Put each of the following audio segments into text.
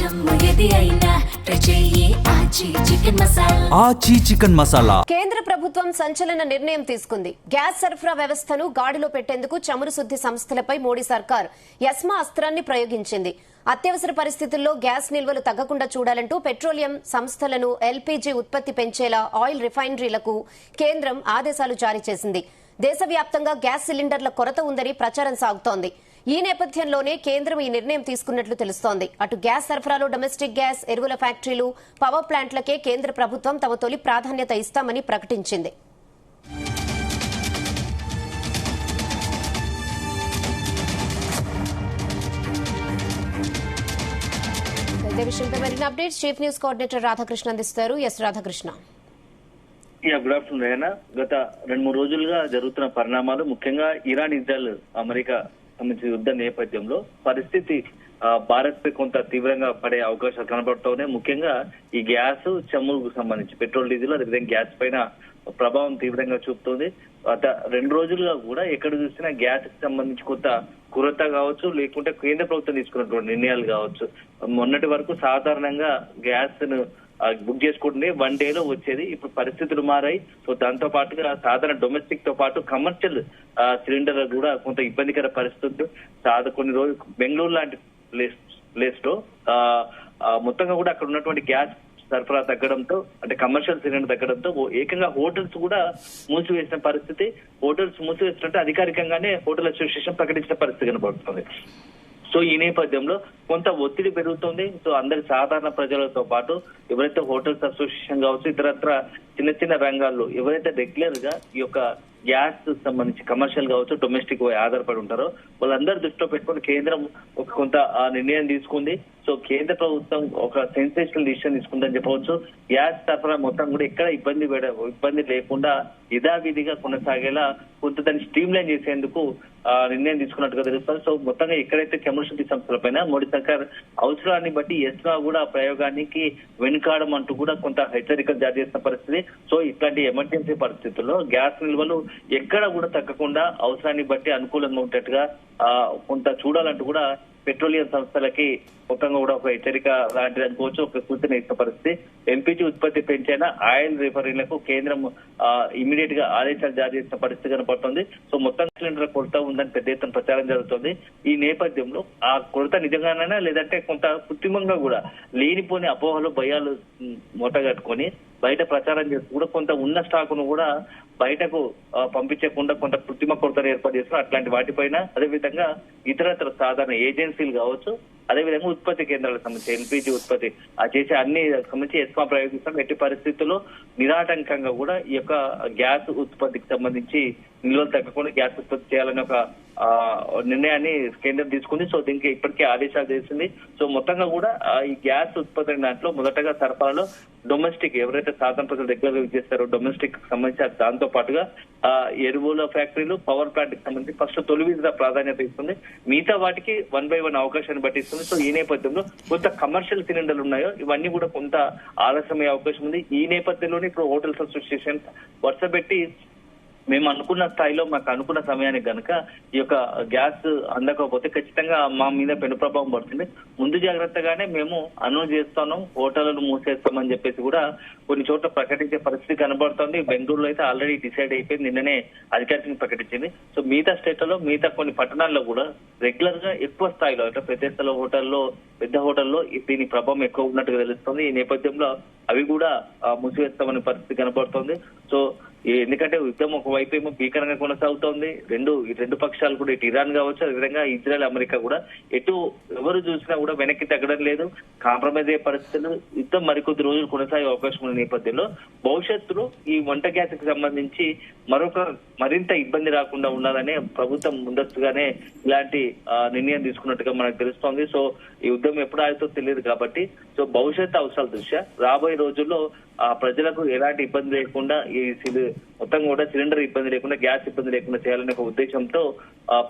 ఆచి చికెన్ మసాలా. కేంద్ర ప్రభుత్వం సంచలన నిర్ణయం తీసుకుంది. గ్యాస్ సరఫరా వ్యవస్థను గాడిలో పెట్టేందుకు చమురు శుద్ది సంస్థలపై మోడీ సర్కార్ ఎస్మా అస్త్రాన్ని ప్రయోగించింది. అత్యవసర పరిస్థితుల్లో గ్యాస్ నిల్వలు తగ్గకుండా చూడాలంటూ పెట్రోలియం సంస్థలను ఎల్పీజీ ఉత్పత్తి పెంచేలా ఆయిల్ రిఫైనరీలకు కేంద్రం ఆదేశాలు జారీ చేసింది. దేశవ్యాప్తంగా గ్యాస్ సిలిండర్ల కొరత ఉందని ప్రచారం సాగుతోంది. ఈ నేపథ్యంలోనే కేంద్రం ఈ నిర్ణయం తీసుకున్నట్లు తెలుస్తోంది. అటు గ్యాస్ సరఫరాలో డొమెస్టిక్ గ్యాస్, ఎరువుల ఫ్యాక్టరీలు, పవర్ ప్లాంట్లకే కేంద్ర ప్రభుత్వం తమ తొలి ప్రాధాన్యత ఇస్తామని ప్రకటించింది. ఇదే విషయంపై మరిన్ని updates chief news coordinator Radhakrishna అందిస్తారు. ఎస్ రాధాకృష్ణ. గుడ్ ఆఫ్టర్నూన్ రేనా. గత 2-3 రోజులుగా జరుగుతున్న పరిణామాలు, ముఖ్యంగా ఇరాన్, ఇజ్రాయెల్, అమెరికా సంబంధించిన యుద్ధ నేపథ్యంలో పరిస్థితి భారత్ పై కొంత తీవ్రంగా పడే అవకాశాలు కనబడుతూనే, ముఖ్యంగా ఈ గ్యాస్, చమురుకు సంబంధించి పెట్రోల్, డీజిల్, అదేవిధంగా గ్యాస్ పైన ప్రభావం తీవ్రంగా చూపుతోంది. గత 2 రోజులుగా కూడా ఎక్కడ చూసినా గ్యాస్ కి సంబంధించి కొంత కొరత కావచ్చు, లేకుంటే కేంద్ర ప్రభుత్వం తీసుకున్నటువంటి నిర్ణయాలు కావచ్చు. మొన్నటి వరకు సాధారణంగా గ్యాస్ ను బుక్ చేసుకుంటే 1 డేలో వచ్చేది. ఇప్పుడు పరిస్థితులు మారాయి. సో దాంతో పాటుగా సాధారణ డొమెస్టిక్ తో పాటు కమర్షియల్ సిలిండర్లు కూడా కొంత ఇబ్బందికర పరిస్థితులు. కొన్ని రోజులు బెంగళూరు లాంటి ప్లేస్ లో మొత్తంగా కూడా అక్కడ ఉన్నటువంటి గ్యాస్ సరఫరా తగ్గడంతో, అంటే కమర్షియల్ సిలిండర్ తగ్గడంతో ఏకంగా హోటల్స్ కూడా మూసివేసిన పరిస్థితి. హోటల్స్ మూసివేసినట్టు అధికారికంగానే హోటల్ అసోసియేషన్ ప్రకటించిన పరిస్థితి కనబడుతుంది. సో ఈ నేపథ్యంలో కొంత ఒత్తిడి పెరుగుతుంది. సో అందరి సాధారణ ప్రజలతో పాటు ఎవరైతే హోటల్స్ అసోసియేషన్ కావచ్చు, ఇతరత్ర చిన్న చిన్న రంగాల్లో ఎవరైతే రెగ్యులర్ గా ఈ యొక్క గ్యాస్ సంబంధించి కమర్షియల్ కావచ్చు, డొమెస్టిక్ ఆధారపడి ఉంటారో వాళ్ళందరూ దృష్టిలో పెట్టుకుని కేంద్రం కొంత నిర్ణయం తీసుకుంది. సో కేంద్ర ప్రభుత్వం ఒక సెన్సేషనల్ డిసిషన్ తీసుకుందని చెప్పవచ్చు. గ్యాస్ సరఫరా మొత్తం కూడా ఎక్కడ ఇబ్బంది లేకుండా యథావిధిగా కొనసాగేలా కొంత దాన్ని స్ట్రీమ్ లైన్ చేసేందుకు నిర్ణయం తీసుకున్నట్టుగా తెలుస్తుంది. సో మొత్తంగా ఎక్కడైతే చమురు శుద్ధి సంస్థలపైన మోడీ సర్కార్ అవసరాన్ని బట్టి ఎస్మా కూడా ప్రయోగానికి వెనుకాడం అంటూ కూడా కొంత హెచ్చరికలు జారీ చేసిన పరిస్థితి. సో ఇట్లాంటి ఎమర్జెన్సీ పరిస్థితుల్లో గ్యాస్ నిల్వలు ఎక్కడ కూడా తగ్గకుండా అవసరాన్ని బట్టి అనుకూలంగా ఉండేట్టుగా కొంత చూడాలంటూ కూడా పెట్రోలియం సంస్థలకి మొత్తంగా కూడా ఒక హెచ్చరిక లాంటిది అనుకోవచ్చు, ఒక సూచన ఇచ్చిన పరిస్థితి. ఎల్పీజీ ఉత్పత్తి పెంచైనా ఆయిల్ రిఫైనరీలకు కేంద్రం ఇమీడియట్ గా ఆదేశాలు జారీ చేసిన పరిస్థితి కనపడుతుంది. సో మొత్తం సిలిండర్ కొరత ఉందని పెద్ద ఎత్తున ప్రచారం జరుగుతుంది. ఈ నేపథ్యంలో ఆ కొరత నిజంగానైనా లేదంటే కొంత కృత్రిమంగా కూడా లేనిపోని అపోహలు, భయాలు మూటగట్టుకొని బయట ప్రచారం చేస్తూ కూడా కొంత ఉన్న స్టాకును కూడా బయటకు పంపించకుండా కొంత కృత్రిమ కొరతను ఏర్పాటు చేస్తున్నారు. అట్లాంటి వాటిపైన అదేవిధంగా ఇతరత్ర సాధారణ ఏజెన్సీలు కావచ్చు, అదేవిధంగా ఉత్పత్తి కేంద్రాలకు సంబంధించి ఎల్పీజీ ఉత్పత్తి చేసే అన్ని సంబంధించి ఎస్మా ప్రయోగిస్తాం. ఎట్టి పరిస్థితుల్లో నిరాటంకంగా కూడా ఈ యొక్క గ్యాస్ ఉత్పత్తికి సంబంధించి నిల్వలు తగ్గకుండా గ్యాస్ ఉత్పత్తి చేయాలని ఒక నిర్ణయాన్ని కేంద్రం తీసుకుంది. సో దీనికి ఇప్పటికే ఆదేశాలు చేసింది. సో మొత్తంగా కూడా ఈ గ్యాస్ ఉత్పత్తి దాంట్లో మొదటగా సరఫరాలో డొమెస్టిక్ ఎవరైతే సాధారణ ప్రజలు రెగ్యులర్ గా యూజ్ చేస్తారో డొమెస్టిక్ సంబంధించి దాంతో పాటుగా ఎరువుల ఫ్యాక్టరీలు, పవర్ ప్లాంట్ కి సంబంధించి ఫస్ట్ తొలి విధిగా ప్రాధాన్యత ఇస్తుంది. మిగతా వాటికి 1 by 1 అవకాశాన్ని బట్టి ఇస్తుంది. సో ఈ నేపథ్యంలో కొంత కమర్షియల్ సిలిండర్లు ఉన్నాయో ఇవన్నీ కూడా కొంత ఆలస్యమయ్యే అవకాశం ఉంది. ఈ నేపథ్యంలోనే ఇప్పుడు హోటల్స్ అసోసియేషన్ వరుస పెట్టి మేము అనుకున్న స్థాయిలో మాకు అనుకున్న సమయానికి గనక ఈ యొక్క గ్యాస్ అందకపోతే ఖచ్చితంగా మా మీద పెను ప్రభావం పడుతుంది. ముందు జాగ్రత్తగానే మేము అనౌన్స్ చేస్తాను, హోటళ్లను మూసేస్తామని చెప్పేసి కూడా కొన్ని చోట్ల ప్రకటించే పరిస్థితి కనబడుతోంది. బెంగళూరులో అయితే ఆల్రెడీ డిసైడ్ అయిపోయింది, నిన్ననే అధికారికంగా ప్రకటించింది. సో మిగతా స్టేట్లలో, మిగతా కొన్ని పట్టణాల్లో కూడా రెగ్యులర్ గా ఎక్కువ స్థాయిలో అంటే ప్రతి హోటల్లో, పెద్ద హోటల్లో దీని ప్రభావం ఎక్కువ ఉన్నట్టుగా తెలుస్తుంది. ఈ నేపథ్యంలో అవి కూడా మూసివేస్తామనే పరిస్థితి కనబడుతోంది. సో ఎందుకంటే యుద్ధం ఒకవైపు ఏమో భీకరంగా కొనసాగుతోంది. రెండు పక్షాలు కూడా, ఇటు ఇరాన్ కావచ్చు, అదేవిధంగా ఇజ్రాయెల్, అమెరికా కూడా ఎటు ఎవరు చూసినా కూడా వెనక్కి తగ్గడం లేదు, కాంప్రమైజ్ అయ్యే పరిస్థితులు. యుద్ధం మరికొద్ది రోజులు కొనసాగే అవకాశం ఉన్న నేపథ్యంలో భవిష్యత్తులో ఈ వంట గ్యాస్ కి సంబంధించి మరింత ఇబ్బంది రాకుండా ఉండాలనే ప్రభుత్వం ముందస్తుగానే ఇలాంటి నిర్ణయం తీసుకున్నట్టుగా మనకు తెలుస్తోంది. సో ఈ యుద్ధం ఎప్పుడు ఆగుతో తెలియదు కాబట్టి సో భవిష్యత్తు అవసరాల దృష్ట్యా రాబోయే రోజుల్లో ప్రజలకు ఎలాంటి ఇబ్బంది లేకుండా ఈ మొత్తం కూడా సిలిండర్ ఇబ్బంది లేకుండా, గ్యాస్ ఇబ్బంది లేకుండా చేయాలనే ఒక ఉద్దేశంతో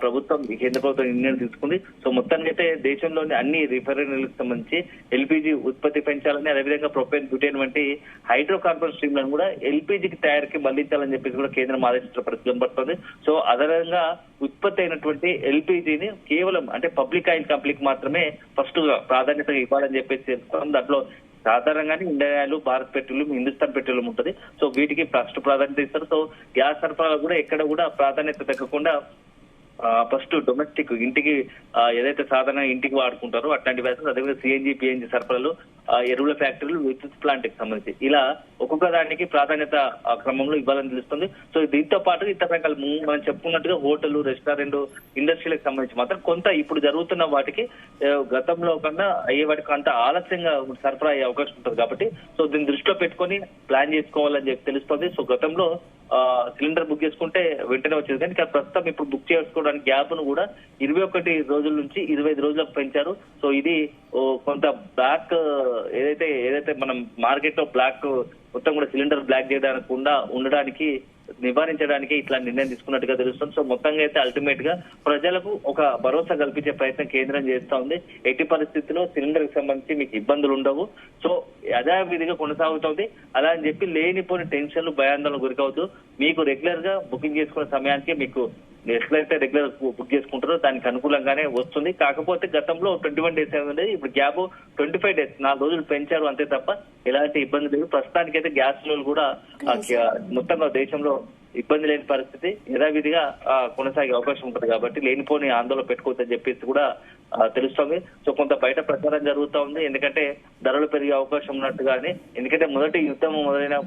ప్రభుత్వం కేంద్ర ప్రభుత్వం నిర్ణయం తీసుకుంది. సో మొత్తానికి అయితే దేశంలోని అన్ని రిఫైనరీలకు సంబంధించి ఎల్పీజీ ఉత్పత్తి పెంచాలని, అదేవిధంగా ప్రొపేన్, బ్యూటేన్ వంటి హైడ్రోకార్బన్ స్ట్రీమ్లను కూడా ఎల్పీజీకి తయారీకి మళ్లించాలని చెప్పేసి కూడా కేంద్రం ఆదేశించిన పరిస్థితి కనబడుతుంది. సో అదనంగా ఉత్పత్తి అయినటువంటి ఎల్పీజీని కేవలం అంటే పబ్లిక్ ఆయిల్ కంపెనీకి మాత్రమే ఫస్ట్ ప్రాధాన్యత ఇవ్వాలని చెప్పేసి తెలుసుకున్నాం. దాంట్లో సాధారణంగానే Indian oil, Bharat petroleum, Hindustan petroleum ఉంటుంది. సో వీటికి ఫస్ట్ ప్రాధాన్యత ఇస్తారు. సో గ్యాస్ సరఫరా కూడా ఎక్కడ కూడా ప్రాధాన్యత తగ్గకుండా ఫస్ట్ డొమెస్టిక్ ఇంటికి ఏదైతే సాధారణ ఇంటికి వాడుకుంటారో అట్లాంటి వ్యాసం, అదేవిధంగా సిఎన్జి, పిఎన్జి సరఫరాలు, ఎరువుల ఫ్యాక్టరీలు, విద్యుత్ ప్లాంట్ కి సంబంధించి ఇలా ఒక్కొక్క దానికి ప్రాధాన్యత క్రమంలో ఇవ్వాలని తెలుస్తుంది. సో దీంతో పాటు ఇతర రకాల మనం చెప్పుకున్నట్టుగా హోటల్, రెస్టారెంట్, ఇండస్ట్రీలకు సంబంధించి మాత్రం కొంత ఇప్పుడు జరుగుతున్న వాటికి గతంలో కన్నా అయ్యే వాటికి అంత ఆలస్యంగా సరఫరా అయ్యే అవకాశం ఉంటుంది కాబట్టి సో దీన్ని దృష్టిలో పెట్టుకుని ప్లాన్ చేసుకోవాలని చెప్పి తెలుస్తుంది. సో గతంలో సిలిండర్ బుక్ చేసుకుంటే వెంటనే వచ్చేది, కానీ ప్రస్తుతం ఇప్పుడు బుక్ చేసుకోవడానికి గ్యాప్ ను కూడా 21 రోజుల నుంచి 25 రోజులకు పెంచారు. సో ఇది కొంత బ్లాక్ ఏదైతే మనం మార్కెట్ లో బ్లాక్ మొత్తం కూడా సిలిండర్ బ్లాక్ చేయకుండా ఉండడానికి, నివారించడానికి ఇట్లా నిర్ణయం తీసుకున్నట్టుగా తెలుస్తుంది. సో మొత్తంగా అయితే అల్టిమేట్ గా ప్రజలకు ఒక భరోసా కల్పించే ప్రయత్నం కేంద్రం చేస్తా ఉంది. ఎట్టి పరిస్థితుల్లో సిలిండర్ కి సంబంధించి మీకు ఇబ్బందులు ఉండవు, సో యథావిధిగా కొనసాగుతుంది. అలా అని చెప్పి లేనిపోని టెన్షన్లు, భయాందోళనలు గురికవద్దు. మీకు రెగ్యులర్ గా బుకింగ్ చేసుకునే సమయానికి మీకు ఎట్లయితే రెగ్యులర్ బుక్ చేసుకుంటారో దానికి అనుకూలంగానే వస్తుంది. కాకపోతే గతంలో 21 days అనేది ఇప్పుడు గ్యాప్ 25 days, 4 రోజులు పెంచారు అంతే తప్ప ఎలాంటి ఇబ్బంది లేదు. ప్రస్తుతానికైతే గ్యాస్ లో కూడా మొత్తంగా దేశంలో ఇబ్బంది లేని పరిస్థితి యథావిధిగా కొనసాగే అవకాశం ఉంటుంది. కాబట్టి లేనిపోని ఆందోళన పెట్టుకోవద్దని చెప్పేసి కూడా తెలుస్తోంది. సో కొంత బయట ప్రచారం జరుగుతూ ఉంది, ఎందుకంటే ధరలు పెరిగే అవకాశం ఉన్నట్టుగానే. ఎందుకంటే మొదటి యుద్ధం మొదలైన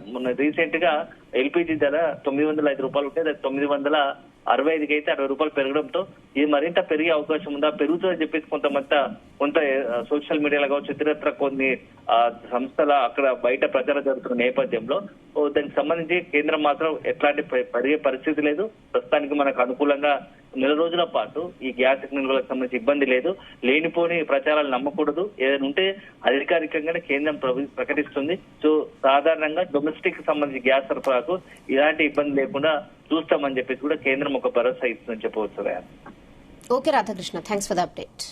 రీసెంట్ గా ఎల్పీజీ ధర 905 రూపాయలు ఉంటే 965కి అయితే 60 రూపాయలు పెరగడంతో ఇది మరింత పెరిగే అవకాశం ఉందా, పెరుగుతుందని చెప్పేసి కొంత సోషల్ మీడియాలో కావచ్చు, ఇతరత్ర కొన్ని సంస్థల అక్కడ బయట ప్రచారం జరుగుతున్న నేపథ్యంలో దానికి సంబంధించి కేంద్రం మాత్రం ఎట్లాంటి పెరిగే పరిస్థితి లేదు. ప్రస్తుతానికి మనకు అనుకూలంగా 4 రోజుల పాటు ఈ గ్యాస్ నిల్వలకు సంబంధించి ఇబ్బంది లేదు. లేనిపోని ప్రచారాలు నమ్మకూడదు. ఏదైనా ఉంటే అధికారికంగానే కేంద్రం ప్రకటిస్తుంది. సో సాధారణంగా డొమెస్టిక్ సంబంధించి గ్యాస్ సరఫరాకు ఇలాంటి ఇబ్బంది లేకుండా చూస్తామని చెప్పేసి కూడా కేంద్రం ఒక భరోసా ఇస్తుందని చెప్పవచ్చు. Okay Radhakrishna, thanks for the update.